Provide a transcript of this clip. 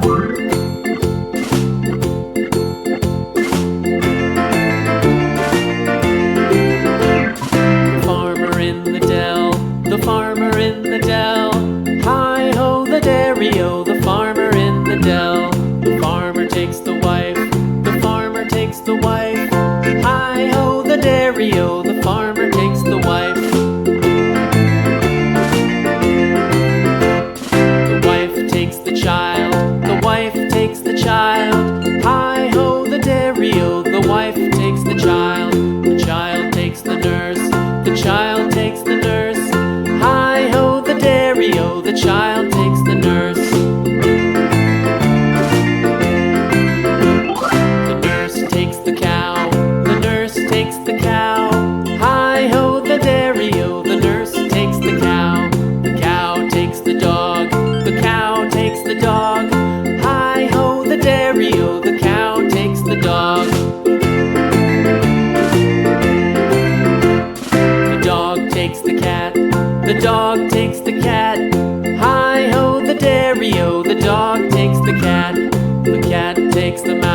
The farmer in the dell. Hi-ho, the dairy-o, the farmer in the dell. The farmer takes the wife, the farmer takes the wife. Hi-ho, the dairy-o, the farmer takes the wife. The wife takes the child, the wife takes the child. Hi-ho, the dairy-o, the wife takes the child. The child takes the nurse, the child takes the nurse. Hi-ho, the dairy-o, the child takes the nurse. The nurse takes the cow, the nurse takes the cow. Hi-ho, the dairy-o, the nurse takes the cow. The cow takes the dog, the cow takes the dog. Hi-ho, the dairy-o, the cow takes the dog. The dog takes the cat, the dog takes the cat. Hi-ho, the dairy-o, the dog takes the cat. The cat takes the mouse.